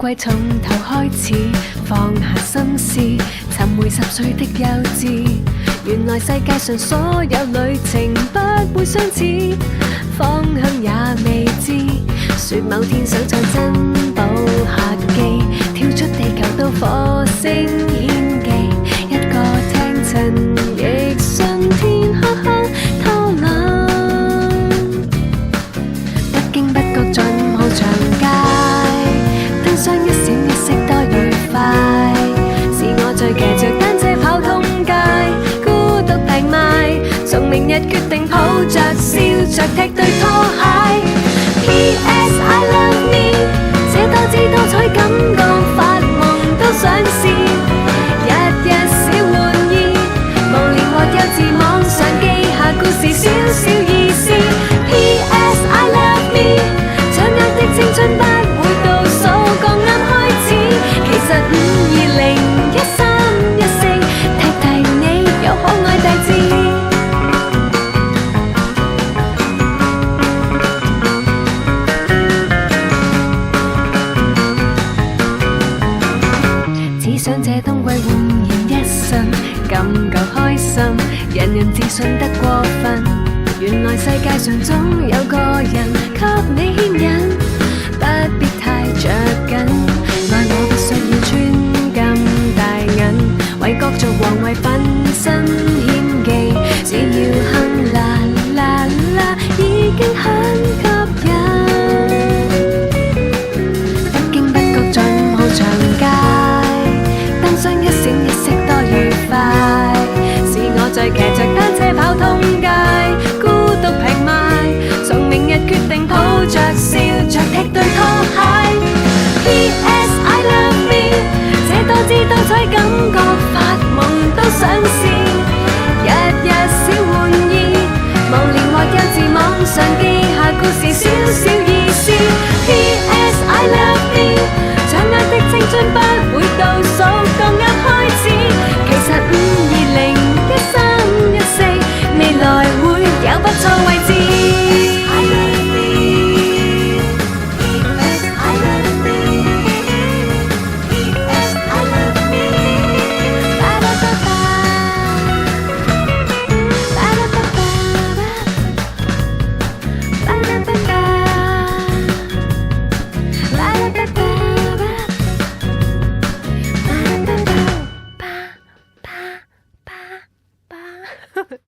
季從頭開始，放下心事，尋回10歲的幼稚。原來世界上所有旅程不會相似，方向也未知。說某天想再珍寶客機，跳出地球到火星獻技，一個聽塵亦信天呵呵偷懶，不經不覺進鋪長街，燈箱一閃一熄多愉快，是我最騎着單車跑通街，孤獨平賣，從明日決定抱着笑着踢對拖鞋。P.S. I love me， 這多姿多彩感覺發夢都想試，日日小玩意，無聊或幼稚網上記下故事小小意思。P.S. I love me， 掌握的青春不會倒數，剛啱開始，其實5201314提提你有可愛大志。想這冬季煥然一新，感夠開心，人人自信得過分。原來世界上總有個人給你牽引，不必太着緊。愛我不需要穿金戴銀，為國族皇位奮身獻技，只要哼啦啦啦已經很吸引。不經不覺進鋪長街，燈一閃一熄多愉快，是我在騎着單車跑通街，孤獨平賣，從明日決定抱着笑着踢對拖鞋。P.S. I love me， 這多姿多彩感覺發夢都想試，日日小玩意，無聊或幼稚網上記下故事小小意思。P.S. I love me， 掌握的青春不會倒數，剛啱開始，其實5201314未來會有不錯位置。I love me， P.S. I love me， P.S. I love me， ba da ba ba， ba da ba ba ba， ba da ba ba， ba da ba ba。吧吧吧吧。